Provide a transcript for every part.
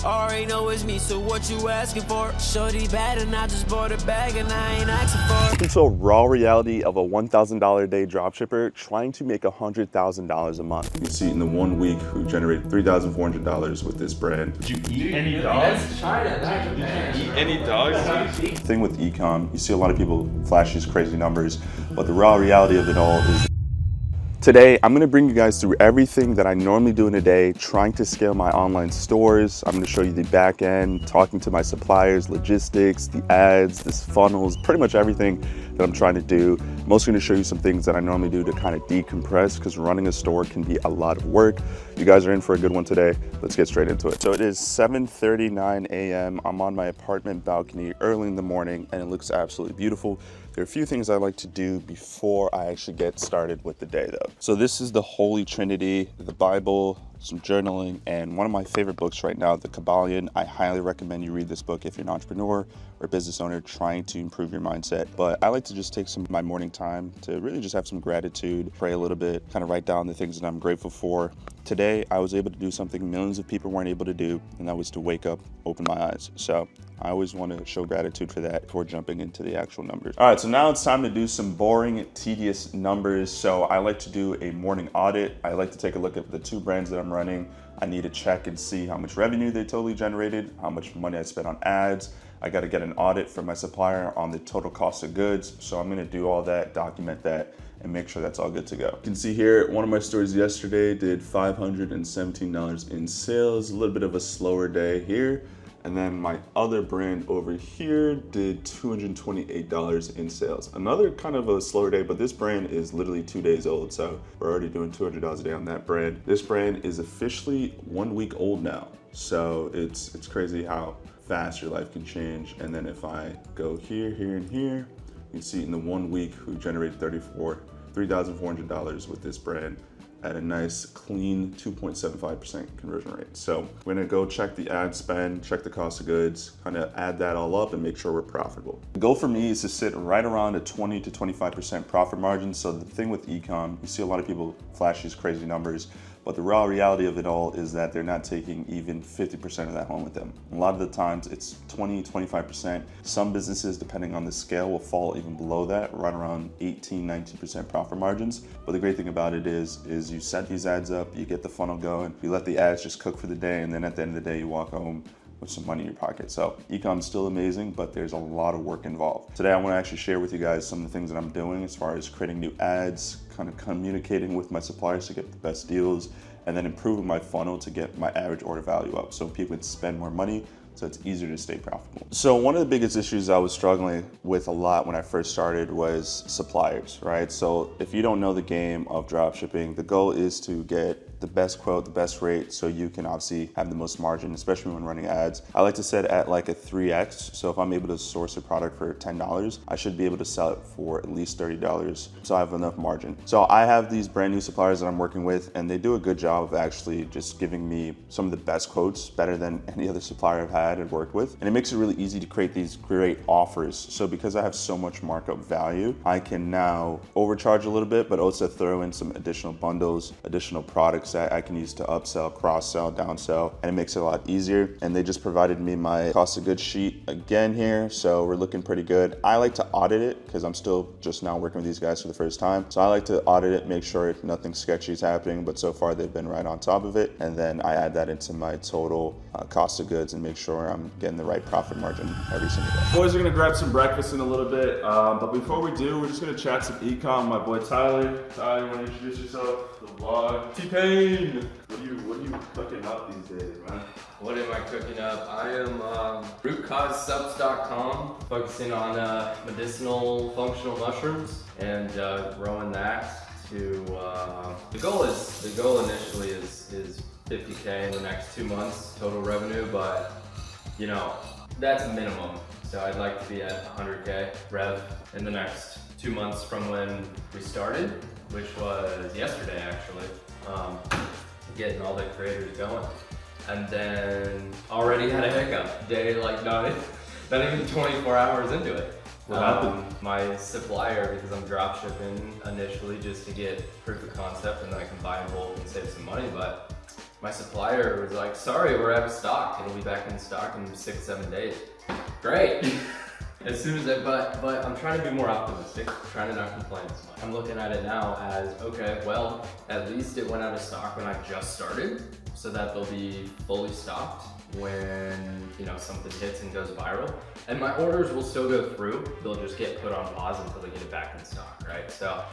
Already know it's me, so what you asking for? Shorty bad and I just bought a bag and I ain't asking for it. Into a raw reality of a $1,000 a day dropshipper trying to make $100,000 a month. You can see in the 1 week who generated $3,400 with this brand. Did you eat any dogs? That's China, not Japan. Did you eat any dogs? The thing with ecom, you see a lot of people flash these crazy numbers, but the raw reality of it all is today, I'm gonna bring you guys through everything that I normally do in a day, trying to scale my online stores. I'm gonna show you the back end, talking to my suppliers, logistics, the ads, the funnels, pretty much everything that I'm trying to do. I'm also gonna show you some things that I normally do to kind of decompress, because running a store can be a lot of work. You guys are in for a good one today. Let's get straight into it. So it is 7:39 a.m. I'm on my apartment balcony early in the morning, and it looks absolutely beautiful. There are a few things I like to do before I actually get started with the day though. So this is the Holy Trinity, the Bible, some journaling, and one of my favorite books right now, The Kabbalion. I highly recommend you read this book if you're an entrepreneur or a business owner trying to improve your mindset. But I like to just take some of my morning time to really just have some gratitude, pray a little bit, kind of write down the things that I'm grateful for. Today, I was able to do something millions of people weren't able to do, and that was to wake up, open my eyes. So I always want to show gratitude for that before jumping into the actual numbers. All right, so now it's time to do some boring, tedious numbers. So I like to do a morning audit. I like to take a look at the two brands that I'm running. I need to check and see how much revenue they totally generated, how much money I spent on ads. I got to get an audit from my supplier on the total cost of goods. So I'm going to do all that, document that, and make sure that's all good to go. You can see here, one of my stores yesterday did $517 in sales, a little bit of a slower day here. And then my other brand over here did $228 in sales. Another kind of a slower day, but this brand is literally 2 days old. So we're already doing $200 a day on that brand. This brand is officially 1 week old now. So it's crazy how fast your life can change. And then if I go here, here, and here, you can see in the 1 week who generated $3,400 with this brand at a nice clean 2.75% conversion rate. So we're gonna go check the ad spend, check the cost of goods, kind of add that all up and make sure we're profitable. The goal for me is to sit right around a 20 to 25% profit margin. So the thing with ecom, you see a lot of people flash these crazy numbers, but the raw reality of it all is that they're not taking even 50% of that home with them. A lot of the times it's 20, 25%. Some businesses, depending on the scale, will fall even below that, right around 18, 19% profit margins. But the great thing about it is you set these ads up, you get the funnel going, you let the ads just cook for the day, and then at the end of the day, you walk home with some money in your pocket. So ecom is still amazing, but there's a lot of work involved. Today, I want to actually share with you guys some of the things that I'm doing as far as creating new ads, kind of communicating with my suppliers to get the best deals, and then improving my funnel to get my average order value up so people can spend more money, so it's easier to stay profitable. So one of the biggest issues I was struggling with a lot when I first started was suppliers, right? So if you don't know the game of dropshipping, the goal is to get the best quote, the best rate, so you can obviously have the most margin, especially when running ads. I like to set at like a 3x. So if I'm able to source a product for $10, I should be able to sell it for at least $30. So I have enough margin. So I have these brand new suppliers that I'm working with, and they do a good job of actually just giving me some of the best quotes, better than any other supplier I've had and worked with. And it makes it really easy to create these great offers. So because I have so much markup value, I can now overcharge a little bit, but also throw in some additional bundles, additional products that I can use to upsell, cross-sell, downsell, and it makes it a lot easier. And they just provided me my cost of goods sheet again here, so we're looking pretty good. I like to audit it because I'm still just now working with these guys for the first time. So I like to audit it, make sure nothing sketchy is happening, but so far they've been right on top of it. And then I add that into my total cost of goods and make sure I'm getting the right profit margin every single day. Boys are gonna grab some breakfast in a little bit, but before we do, we're just gonna chat some ecom. My boy Tyler. Tyler, you wanna introduce yourself? The vlog. T-Pain. What are you cooking up these days, man? What am I cooking up? I am rootcausesubs.com, focusing on medicinal functional mushrooms and growing that to the goal initially is 50K in the next 2 months total revenue, but you know, that's a minimum. So I'd like to be at 100K rev in the next 2 months from when we started, which was yesterday actually. Getting all the creators going. And then already had a hiccup. Day like not even 24 hours into it. What happened? My supplier, because I'm drop shipping initially just to get proof of concept and then I can buy in bulk and save some money, but my supplier was like, sorry, we're out of stock. It'll be back in stock in 6-7 days. Great. As soon as but I'm trying to be more optimistic, trying to not complain as much. I'm looking at it now as, okay, well, at least it went out of stock when I just started, so that they'll be fully stocked when, you know, something hits and goes viral. And my orders will still go through, they'll just get put on pause until they get it back in stock, right? So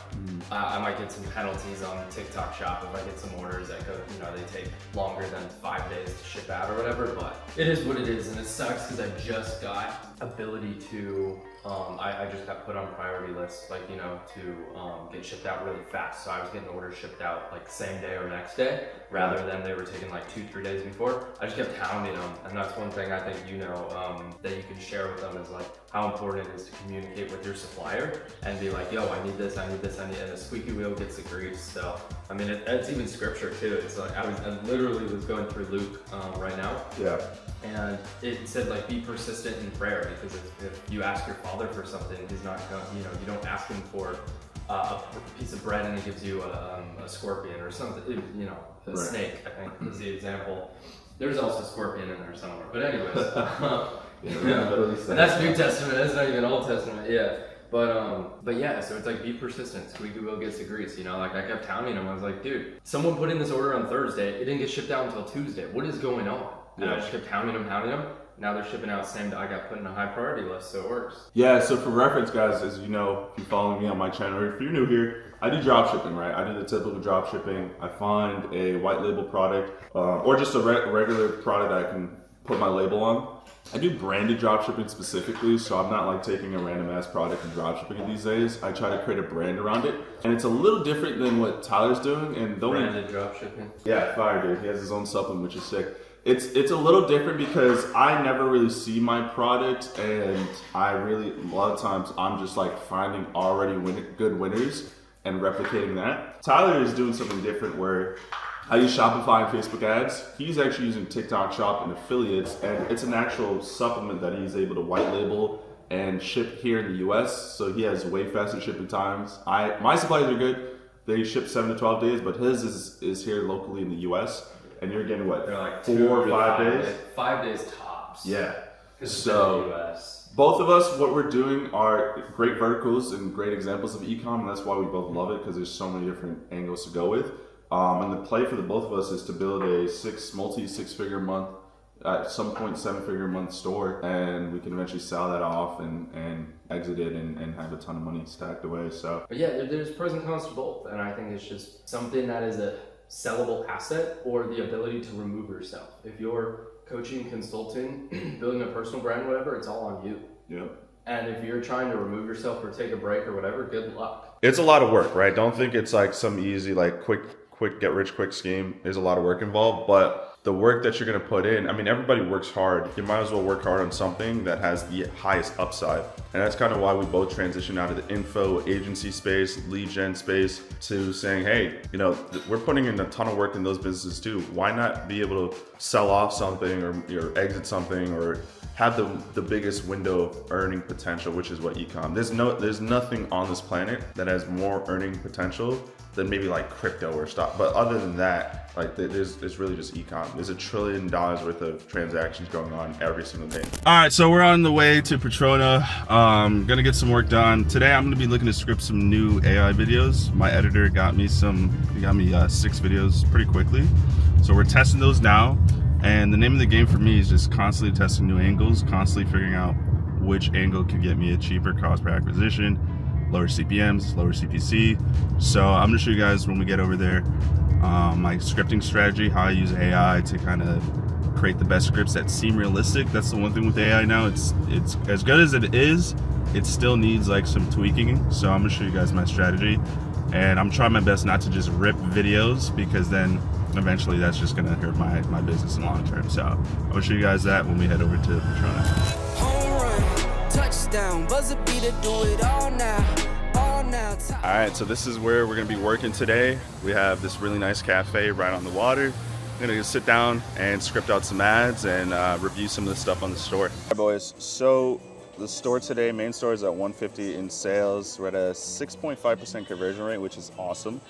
I might get some penalties on TikTok shop if I get some orders that go, you know, they take longer than 5 days to ship out or whatever, but it is what it is, and it sucks because I just got ability to, I just got put on priority list, like, you know, to get shipped out really fast. So I was getting orders shipped out like same day or next day, rather than they were taking like 2-3 days before. I just kept hounding them, and that's one thing I think, you know, that you can share with them is like how important it is to communicate with your supplier and be like, yo, I need this, I need this, I need, and the squeaky wheel gets the grease. So, I mean, it's even scripture too. It's like, I literally was going through Luke right now. Yeah. And it said like, be persistent in prayer, because if you ask your father for something, he's not going, you know, you don't ask him for a piece of bread and he gives you a scorpion or something, you know, a snake, I think is the example. There's also scorpion in there somewhere, but anyways. And that's New Testament, that's not even Old Testament, yeah. But yeah, so it's like, be persistent, squeaky wheel gets the grease, you know, like I kept hounding him. I was like, dude, someone put in this order on Thursday, it didn't get shipped out until Tuesday, what is going on? And I just kept hounding him, now they're shipping out same day. I got put in a high priority list, so it works. Yeah, so for reference, guys, as you know, if you follow me on my channel, or if you're new here, I do drop shipping, right? I do the typical drop shipping. I find a white label product, or just a regular product I can put my label on. I do branded drop shipping specifically, so I'm not like taking a random ass product and drop shipping it these days. I try to create a brand around it, and it's a little different than what Tyler's doing. And branded drop shipping. Yeah, fire, dude. He has his own supplement, which is sick. It's a little different because I never really see my product, and a lot of times I'm just like finding already good winners and replicating that. Tyler is doing something different where I use Shopify and Facebook ads. He's actually using TikTok Shop and affiliates, and it's an actual supplement that he's able to white label and ship here in the US. So he has way faster shipping times. My suppliers are good. They ship 7 to 12 days, but his is here locally in the US. And you're getting what? They're like 4 or 5 days? 5 days tops. Yeah. So the US. Both of us, what we're doing are great verticals and great examples of ecom, and that's why we both love it, because there's so many different angles to go with. And the play for the both of us is to build a multi-six-figure month, at some point 7-figure month store, and we can eventually sell that off and exit it and have a ton of money stacked away. So, but yeah, there's pros and cons to both, and I think it's just something that is a sellable asset, or the ability to remove yourself. If you're coaching, consulting, building a personal brand, whatever, it's all on you. Yeah. And if you're trying to remove yourself or take a break or whatever, good luck. It's a lot of work, right? Don't think it's like some easy, like quick get rich quick scheme. There's a lot of work involved, but the work that you're going to put in, I mean, everybody works hard. You might as well work hard on something that has the highest upside. And that's kind of why we both transitioned out of the info agency space, lead gen space, to saying, hey, you know, we're putting in a ton of work in those businesses too. Why not be able to sell off something or exit something, or have the biggest window of earning potential, which is what ecom. There's nothing on this planet that has more earning potential than maybe like crypto or stock. But other than that, like it's really just ecom. There's $1 trillion worth of transactions going on every single day. All right, so we're on the way to Petrona. Gonna get some work done. Today I'm gonna be looking to script some new AI videos. My editor got me 6 videos pretty quickly. So we're testing those now. And the name of the game for me is just constantly testing new angles, constantly figuring out which angle could get me a cheaper cost per acquisition, lower CPMs, lower CPC. So I'm gonna show you guys when we get over there my scripting strategy, how I use AI to kind of create the best scripts that seem realistic. That's the one thing with AI now. It's as good as it is, it still needs like some tweaking. So I'm gonna show you guys my strategy, and I'm trying my best not to just rip videos, because then eventually that's just gonna hurt my business in the long term. So I'll show you guys that when we head over to Petrona. Home run, touchdown, buzzer beater, do it all now. All right, so this is where we're gonna be working today. We have this really nice cafe right on the water. We're gonna sit down and script out some ads and review some of the stuff on the store. All right, boys, so the store today, main store, is at 150 in sales. We're at a 6.5% conversion rate, which is awesome.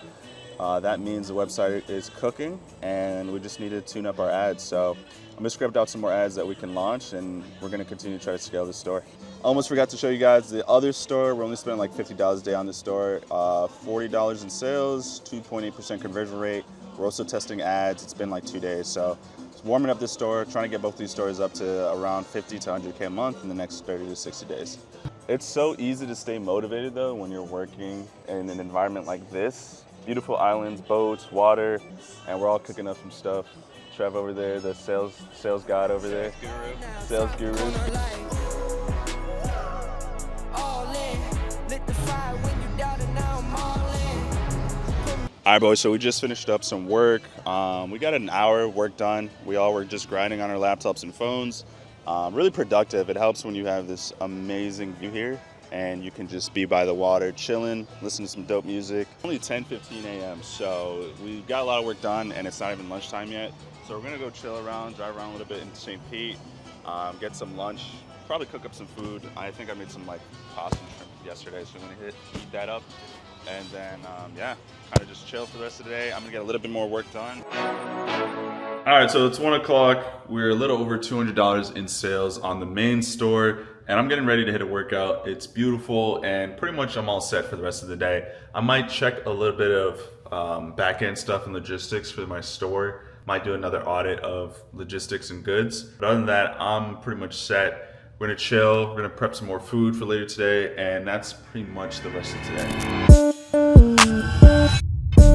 That means the website is cooking, and we just need to tune up our ads. So I'm just script out some more ads that we can launch, and we're gonna continue to try to scale this store. Almost forgot to show you guys the other store. We're only spending like $50 a day on this store. $40 in sales, 2.8% conversion rate. We're also testing ads. It's been like 2 days, so it's warming up this store, trying to get both these stores up to around 50 to 100K a month in the next 30 to 60 days. It's so easy to stay motivated though when you're working in an environment like this. Beautiful islands, boats, water, and we're all cooking up some stuff. Trev over there, the sales god over there, sales guru. All right, boys, so we just finished up some work. We got an hour of work done. We all were just grinding on our laptops and phones. Really productive. It helps when you have this amazing view here and you can just be by the water, chilling, listen to some dope music. Only 10:15 a.m., so we got a lot of work done and it's not even lunchtime yet. So we're gonna go chill around, drive around a little bit in St. Pete, get some lunch, probably cook up some food. I think I made some like pasta and shrimp yesterday, so I'm gonna heat that up. And then, yeah, kind of just chill for the rest of the day. I'm gonna get a little bit more work done. All right, so it's 1 o'clock. We're a little over $200 in sales on the main store, and I'm getting ready to hit a workout. It's beautiful, and pretty much I'm all set for the rest of the day. I might check a little bit of back-end stuff and logistics for my store. Might do another audit of logistics and goods. But other than that, I'm pretty much set. We're gonna chill, we're gonna prep some more food for later today, and that's pretty much the rest of today.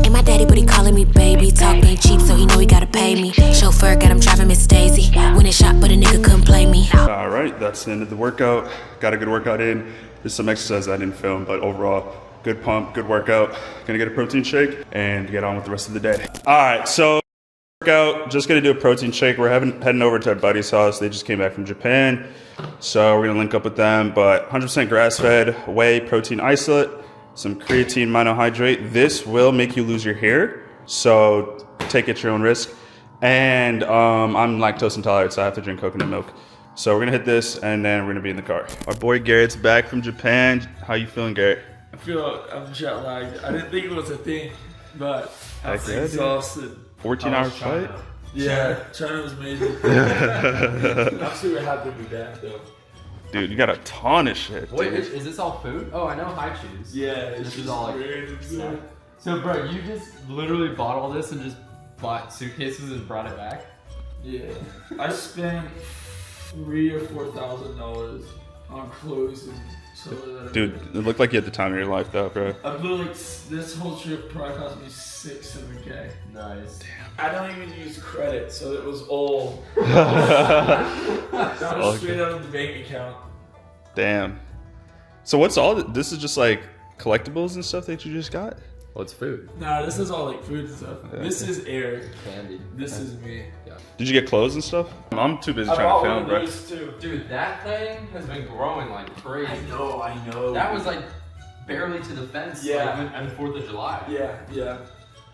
And my daddy, but he calling me baby. Talk ain't cheap, so he know he gotta pay me. Chauffeur got him driving Miss Daisy. When it shot, but a nigga couldn't play me. All right, that's the end of the workout. Got a good workout in. There's some exercise I didn't film, but overall, good pump, good workout. Gonna get a protein shake and get on with the rest of the day. All right, so workout, just gonna do a protein shake. We're heading over to our buddy's house. They just came back from Japan, so we're gonna link up with them. But 100% grass-fed, whey protein isolate, some creatine monohydrate. This will make you lose your hair, so take it at your own risk. And I'm lactose intolerant, so I have to drink coconut milk. So we're gonna hit this, and then we're gonna be in the car. Our boy Garrett's back from Japan. How you feeling, Garrett? I'm jet lagged. I didn't think it was a thing, but I'm Heck yeah, exhausted. 14-hour flight? Yeah, China was amazing. I'm super happy to be back though. Dude, you got a ton of shit. Wait, dude. is this all food? Oh, I know high chews. Yeah, it's This is just all like random snack. stuff. So, bro, you just literally bought all this and just bought suitcases and brought it back? Yeah, I spent $3,000 or $4,000 on clothes and stuff like that. Dude, it looked like you had the time of your life though, bro. I feel like this whole trip probably cost me 6-7K. Nice. I don't even use credit, so it was all that was straight out of the bank account. Damn. So what's all this is just like collectibles and stuff that you just got? Well, it's food. Nah, this is all like food and stuff. Yeah. This is Eric. Candy. This is me. Did you get clothes and stuff? I'm too busy I trying bought to one film, of bro. those too. Dude, that thing has been growing like crazy. I know. That was like barely to the fence like, on the 4th of July. Yeah.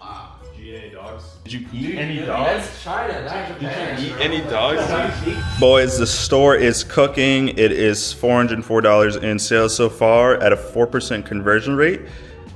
Wow. GA dogs. Did you eat any That's China. That's Japan. Eat any dogs? Boys, the store is cooking. It is $404 in sales so far at a 4% conversion rate.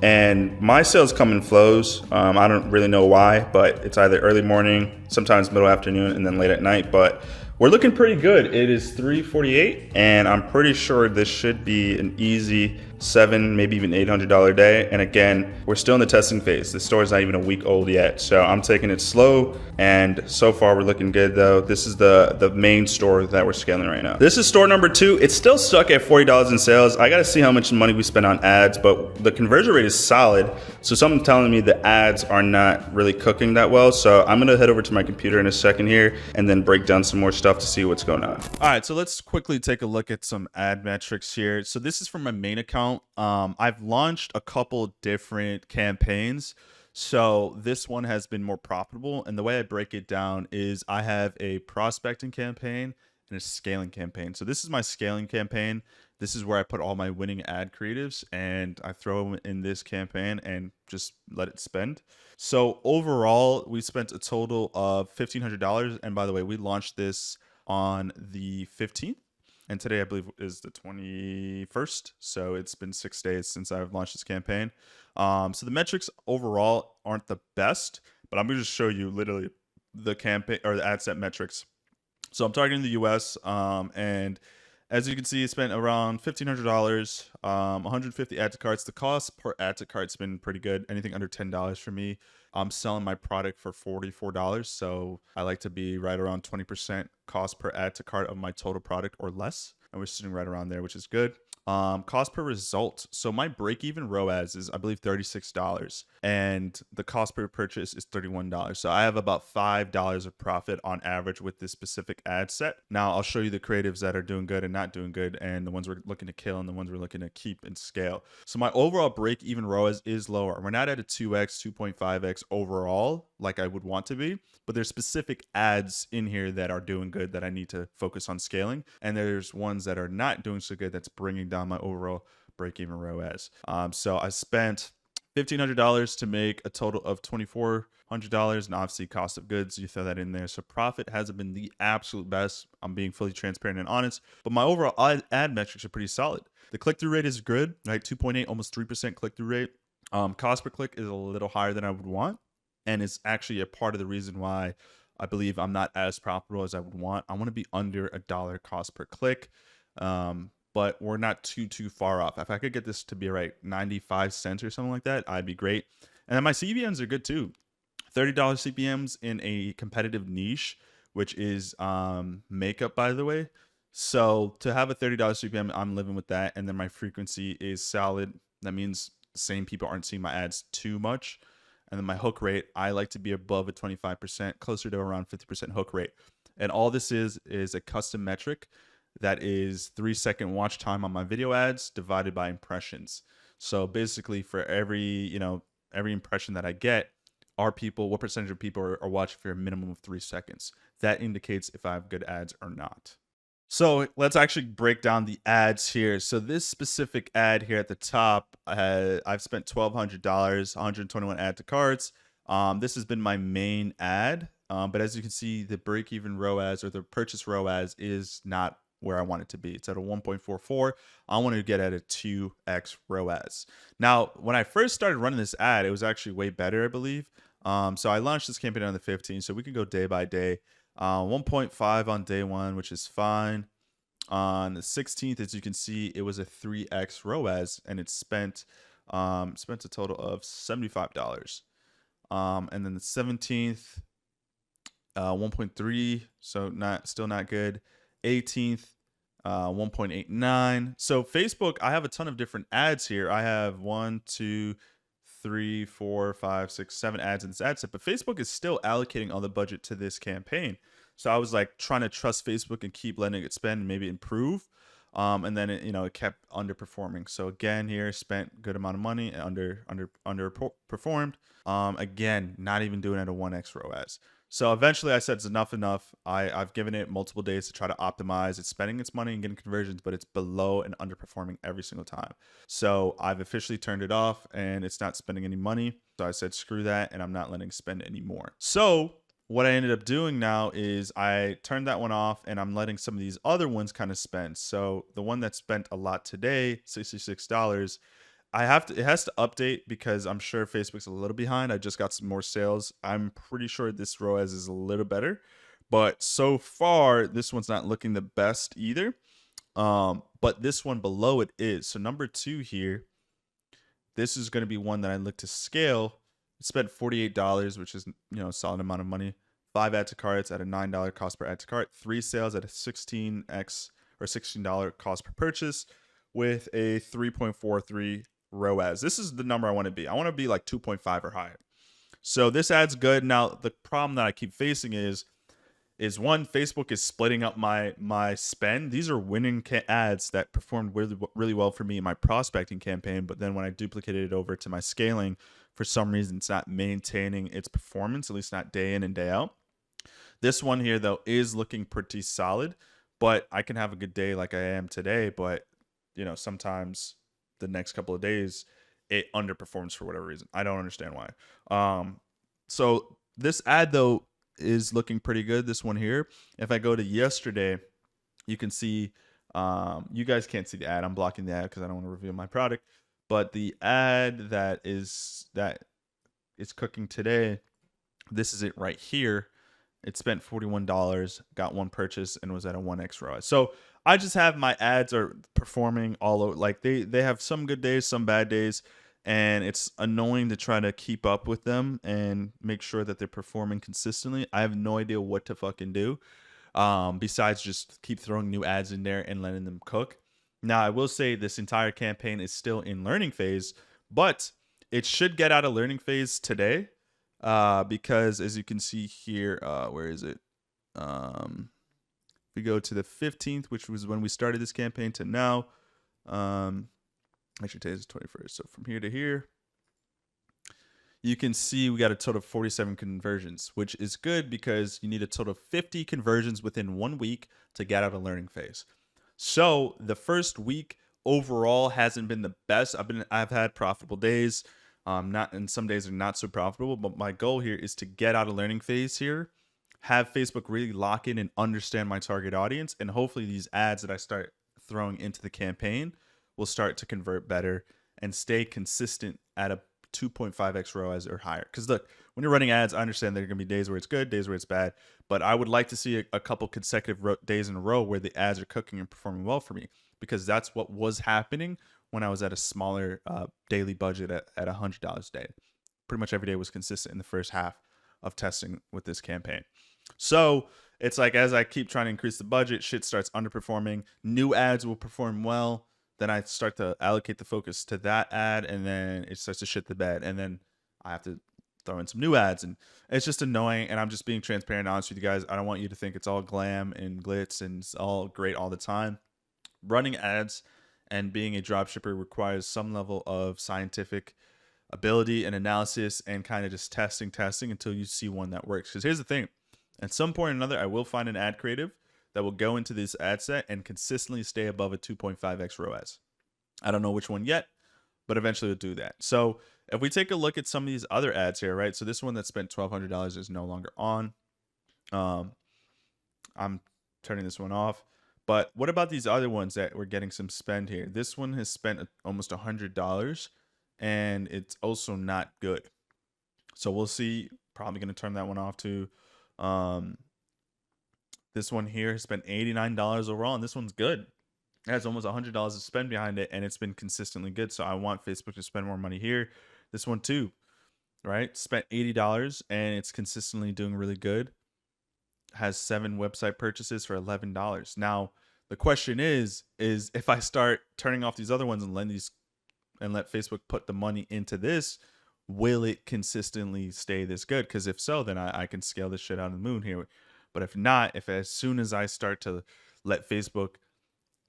And my sales come in flows. I don't really know why, but it's either early morning, sometimes middle afternoon, and then late at night. But we're looking pretty good. It is 3:48, and I'm pretty sure this should be an easy $700, maybe even $800 day. And again, we're still in the testing phase. The store is not even a week old yet, so I'm taking it slow. And so far, we're looking good though. This is the main store that we're scaling right now. This is store number 2. It's still stuck at $40 in sales. I gotta see how much money we spend on ads, but the conversion rate is solid. So someone's telling me the ads are not really cooking that well. So I'm gonna head over to my computer in a second here and then break down some more stuff to see what's going on. All right, so let's quickly take a look at some ad metrics here. So this is from my main account. I've launched a couple different campaigns. So this one has been more profitable. And the way I break it down is I have a prospecting campaign and a scaling campaign. So this is my scaling campaign. This is where I put all my winning ad creatives and I throw them in this campaign and just let it spend. So overall, we spent a total of $1,500. And by the way, we launched this on the 15th. And today I believe is the 21st. So it's been 6 days since I've launched this campaign. So the metrics overall aren't the best, but I'm going to just show you literally the campaign or the ad set metrics. So I'm targeting the US, and as you can see, it spent around $1,500, 150 add to carts. The cost per add to cart's been pretty good. Anything under $10 for me. I'm selling my product for $44, so I like to be right around 20% cost per add to cart of my total product or less. And we're sitting right around there, which is good. Cost per result. So my break-even ROAS is, I believe, $36, and the cost per purchase is $31. So I have about $5 of profit on average with this specific ad set. Now I'll show you the creatives that are doing good and not doing good, and the ones we're looking to kill and the ones we're looking to keep and scale. So my overall break-even ROAS is lower. We're not at a 2x, 2.5x overall like I would want to be, but there's specific ads in here that are doing good that I need to focus on scaling, and there's ones that are not doing so good that's bringing down my overall break-even ROAS. So I spent $1,500 to make a total of $2,400, and obviously cost of goods, you throw that in there. So profit hasn't been the absolute best. I'm being fully transparent and honest, but my overall ad metrics are pretty solid. The click-through rate is good, right? 2.8, almost 3% click-through rate. Cost per click is a little higher than I would want, and it's actually a part of the reason why I believe I'm not as profitable as I would want. I want to be under $1 cost per click. But we're not too far off. If I could get this to be right 95 cents or something like that, I'd be great. And then my CPMs are good too. $30 CPMs in a competitive niche, which is makeup, by the way. So to have a $30 CPM, I'm living with that. And then my frequency is solid. That means the same people aren't seeing my ads too much. And then my hook rate, I like to be above a 25%, closer to around 50% hook rate. And all this is a custom metric that is 3-second watch time on my video ads divided by impressions. So basically for every impression that I get, what percentage of people are watching for a minimum of 3 seconds. That indicates if I have good ads or not. So let's actually break down the ads here. So this specific ad here at the top, I've spent $1,200, 121 add to carts. This has been my main ad, but as you can see, the break-even ROAS or the purchase ROAS is not where I want it to be. It's at a 1.44. I want to get at a 2x ROAS. Now, when I first started running this ad, it was actually way better, I believe. So I launched this campaign on the 15th, so we can go day by day. 1.5 on day 1, which is fine. On the 16th, as you can see, it was a 3x ROAS, and it spent a total of $75. And then the 17th, 1.3, so still not good. 18th, 1.89. So Facebook, I have a ton of different ads here. I have 1, 2, 3, 4, 5, 6, 7 ads in this ad set, but Facebook is still allocating all the budget to this campaign. So I was like trying to trust Facebook and keep letting it spend and maybe improve. And then it kept underperforming. So again, here spent good amount of money and underperformed. Again, not even doing it at a 1x ROAS. So eventually I said it's enough. I've given it multiple days to try to optimize. It's spending its money and getting conversions, but it's below and underperforming every single time. So I've officially turned it off and it's not spending any money. So I said, screw that, and I'm not letting it spend anymore. So what I ended up doing now is I turned that one off and I'm letting some of these other ones kind of spend. So the one that spent a lot today, $66, it has to update because I'm sure Facebook's a little behind. I just got some more sales. I'm pretty sure this ROAS is a little better, but so far this one's not looking the best either. But this one below it is. So number 2 here, this is going to be one that I look to scale. It spent $48, which is a solid amount of money. 5 add to carts at a $9 cost per add to cart. 3 sales at a 16x or $16 cost per purchase with a 3.43 ROAS. This is the number I want to be. I want to be like 2.5 or higher. So this ad's good. Now the problem that I keep facing is one, Facebook is splitting up my spend. These are winning ads that performed really well for me in my prospecting campaign, but then when I duplicated it over to my scaling, for some reason it's not maintaining its performance, at least not day in and day out. This one here though is looking pretty solid, but I can have a good day like I am today, but sometimes the next couple of days it underperforms for whatever reason. I don't understand why. So this ad though is looking pretty good. This one here, if I go to yesterday, you can see You guys can't see the ad. I'm blocking the ad because I don't want to reveal my product. But the ad that is cooking today, this is it right here. It spent $41, got one purchase, and was at a 1x ROAS. So I just have my ads are performing all over. Like they have some good days, some bad days, and it's annoying to try to keep up with them and make sure that they're performing consistently. I have no idea what to fucking do, besides just keep throwing new ads in there and letting them cook. Now, I will say this entire campaign is still in learning phase, but it should get out of learning phase today. Because as you can see here, where is it? If we go to the 15th, which was when we started this campaign, to now, actually today is the 21st. So from here to here, you can see we got a total of 47 conversions, which is good because you need a total of 50 conversions within 1 week to get out of learning phase. So the first week overall hasn't been the best. I've had profitable days. Not, and some days are not so profitable, but my goal here is to get out of learning phase here, have Facebook really lock in and understand my target audience, and hopefully these ads that I start throwing into the campaign will start to convert better and stay consistent at a 2.5x ROAS or higher. Because look, when you're running ads, I understand there are going to be days where it's good, days where it's bad, but I would like to see a couple consecutive days in a row where the ads are cooking and performing well for me, because that's what was happening when I was at a smaller daily budget at $100 a day. Pretty much every day was consistent in the first half of testing with this campaign. So it's like, as I keep trying to increase the budget, shit starts underperforming. New ads will perform well. Then I start to allocate the focus to that ad, and then it starts to shit the bed. And then I have to throw in some new ads, and it's just annoying. And I'm just being transparent and honest with you guys. I don't want you to think it's all glam and glitz and it's all great all the time. Running ads and being a dropshipper requires some level of scientific ability and analysis and kind of just testing until you see one that works. Because here's the thing, at some point or another, I will find an ad creative that will go into this ad set and consistently stay above a 2.5x ROAS. I don't know which one yet, but eventually we'll do that. So if we take a look at some of these other ads here, right? So this one that spent $1,200 is no longer on. I'm turning this one off. But what about these other ones that we're getting some spend here? This one has spent almost $100, and it's also not good. So we'll see. Probably going to turn that one off too. This one here has spent $89 overall, and this one's good. It has almost $100 to spend behind it, and it's been consistently good. So I want Facebook to spend more money here. This one too, right? Spent $80, and it's consistently doing really good. Has 7 website purchases for $11. Now, the question is if I start turning off these other ones and let Facebook put the money into this, will it consistently stay this good? Because if so, then I can scale this shit out of the moon here. But if not, if as soon as I start to let Facebook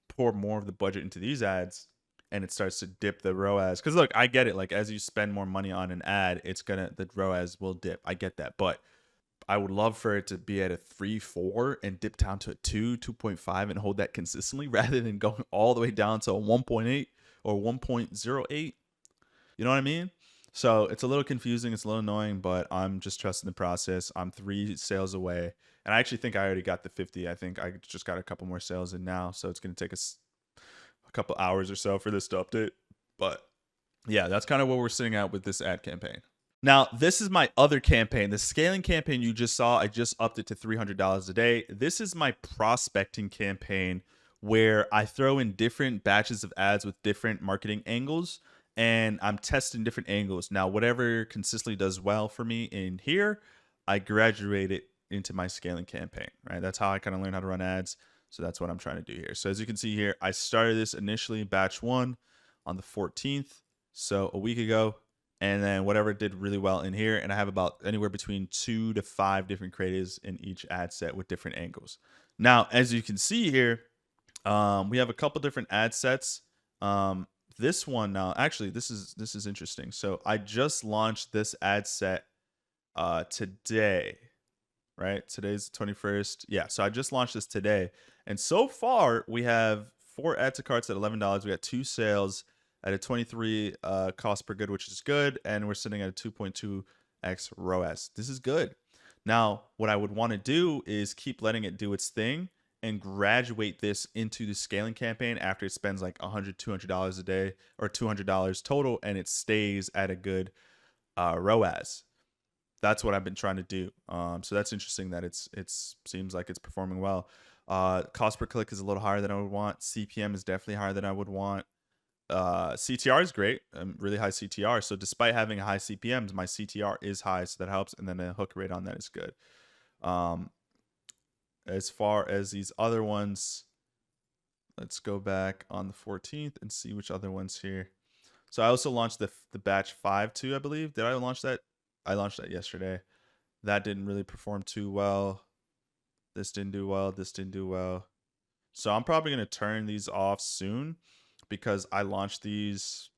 pour more of the budget into these ads and it starts to dip the ROAS, because look, I get it. Like, as you spend more money on an ad, the ROAS will dip. I get that. But I would love for it to be at a 3, 4 and dip down to a 2, 2.5 and hold that consistently rather than going all the way down to a 1.8 or 1.08. You know what I mean? So it's a little confusing. It's a little annoying, but I'm just trusting the process. I'm 3 sales away. And I actually think I already got the 50. I think I just got a couple more sales in now. So it's going to take us a couple hours or so for this to update. But yeah, that's kind of what we're sitting at with this ad campaign. Now, this is my other campaign. The scaling campaign you just saw, I just upped it to $300 a day. This is my prospecting campaign where I throw in different batches of ads with different marketing angles, and I'm testing different angles. Now, whatever consistently does well for me in here, I graduate it into my scaling campaign, right? That's how I kind of learn how to run ads. So that's what I'm trying to do here. So as you can see here, I started this initially batch 1 on the 14th, so a week ago. And then whatever did really well in here. And I have about anywhere between 2 to 5 different creatives in each ad set with different angles. Now, as you can see here, we have a couple different ad sets. This one now, actually, this is interesting. So I just launched this ad set today, right? Today's the 21st. Yeah, so I just launched this today. And so far, we have 4 add to carts at $11. We got 2 sales at a 23 cost per good, which is good. And we're sitting at a 2.2x ROAS. This is good. Now, what I would want to do is keep letting it do its thing and graduate this into the scaling campaign after it spends like $100, $200 a day or $200 total, and it stays at a good ROAS. That's what I've been trying to do. So that's interesting that it's seems like it's performing well. Cost per click is a little higher than I would want. CPM is definitely higher than I would want. CTR is great, really high CTR. So despite having high CPMs, my CTR is high, so that helps. And then the hook rate on that is good. As far as these other ones, let's go back on the 14th and see which other ones here. So I also launched the batch 5 too, I believe. Did I launch that? I launched that yesterday. That didn't really perform too well. This didn't do well. This didn't do well. So I'm probably going to turn these off soon because I launched these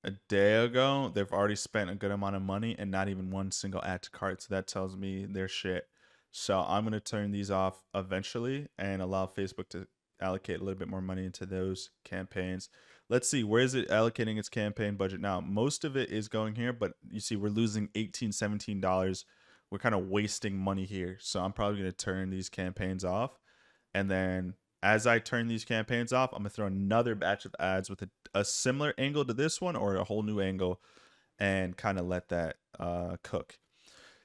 a day ago. They've already spent a good amount of money and not even one single add to cart. So that tells me they're shit. So I'm going to turn these off eventually and allow Facebook to allocate a little bit more money into those campaigns. Let's see, where is it allocating its campaign budget now? Most of it is going here, but you see we're losing $18, $17. We're kind of wasting money here. So I'm probably going to turn these campaigns off. And then as I turn these campaigns off, I'm going to throw another batch of ads with a similar angle to this one or a whole new angle and kind of let that cook.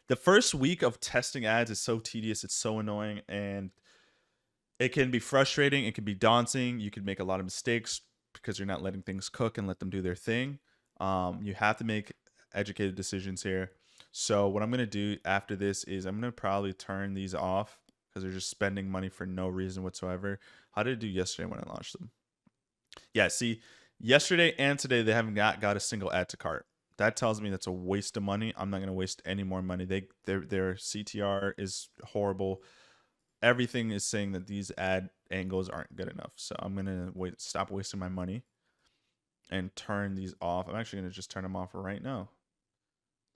The first week of testing ads is so tedious. It's so annoying. And it can be frustrating. It can be daunting. You can make a lot of mistakes because you're not letting things cook and let them do their thing. You have to make educated decisions here. So what I'm going to do after this is I'm going to probably turn these off because they're just spending money for no reason whatsoever. How did it do yesterday when I launched them? Yeah, see, yesterday and today, they haven't got a single add to cart. That tells me that's a waste of money. I'm not going to waste any more money. Their CTR is horrible. Everything is saying that these ad angles aren't good enough. So I'm going to stop wasting my money and turn these off. I'm actually going to just turn them off right now.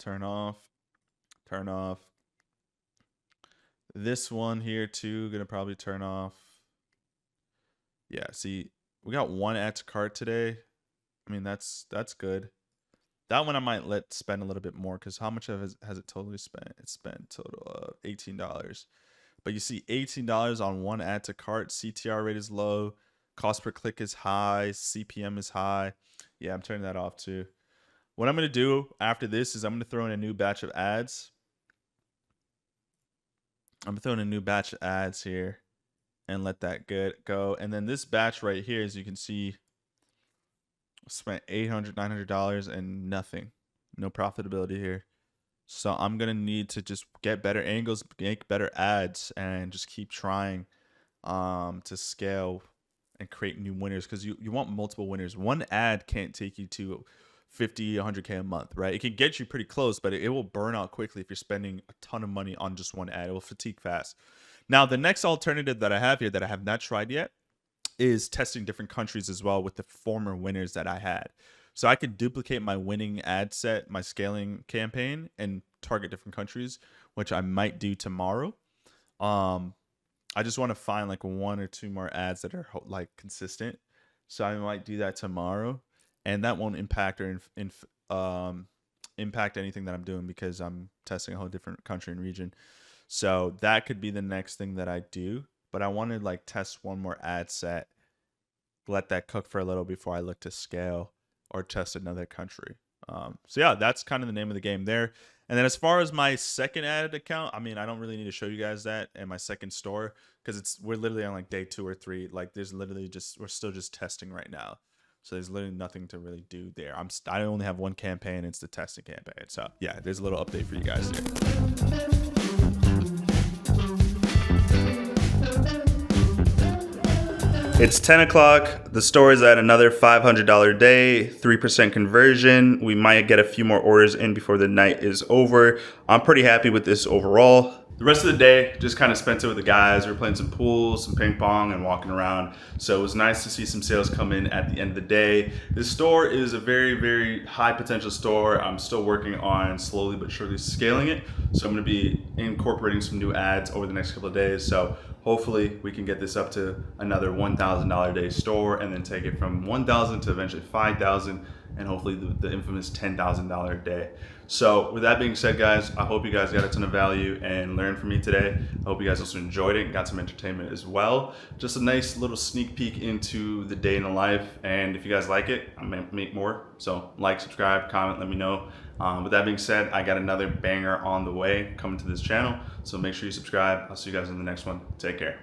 Turn off. This one here too, going to probably turn off. Yeah, see, we got one add to cart today. I mean, that's good. That one I might let spend a little bit more because how much has it totally spent? It spent a total of $18. But you see $18 on one add to cart. CTR rate is low. Cost per click is high. CPM is high. Yeah, I'm turning that off too. What I'm going to do after this is I'm going to throw in a new batch of ads. I'm throwing a new batch of ads here and let that go. And then this batch right here, as you can see, spent $800, $900 and nothing. No profitability here. So I'm going to need to just get better angles, make better ads, and just keep trying to scale and create new winners because you want multiple winners. One ad can't take you to 50, 100K a month, right? It can get you pretty close, but it will burn out quickly if you're spending a ton of money on just one ad. It will fatigue fast. Now, the next alternative that I have here that I have not tried yet is testing different countries as well with the former winners that I had. So I could duplicate my winning ad set, my scaling campaign, and target different countries, which I might do tomorrow. I just want to find like one or two more ads that are like consistent. So I might do that tomorrow, and that won't impact or impact anything that I'm doing because I'm testing a whole different country and region. So that could be the next thing that I do. But I want to like test one more ad set, let that cook for a little before I look to scale or test another country. So yeah, that's kind of the name of the game there. And then as far as my second ad account, I mean, I don't really need to show you guys that and my second store because we're literally on like day 2 or 3. Like there's literally we're still just testing right now. So there's literally nothing to really do there. I only have one campaign. It's the testing campaign. So yeah, there's a little update for you guys there. It's 10 o'clock. The store is at another $500 day, 3% conversion. We might get a few more orders in before the night is over. I'm pretty happy with this overall. The rest of the day, just kind of spent it with the guys. We were playing some pool, some ping pong, and walking around. So it was nice to see some sales come in at the end of the day. This store is a very, very high potential store. I'm still working on slowly but surely scaling it. So I'm gonna be incorporating some new ads over the next couple of days. So hopefully we can get this up to another $1,000 a day store and then take it from $1,000 to eventually $5,000 and hopefully the infamous $10,000 a day. So with that being said, guys, I hope you guys got a ton of value and learned from me today. I hope you guys also enjoyed it and got some entertainment as well. Just a nice little sneak peek into the day in the life. And if you guys like it, I might make more. So like, subscribe, comment, let me know. With that being said, I got another banger on the way coming to this channel. So make sure you subscribe. I'll see you guys in the next one. Take care.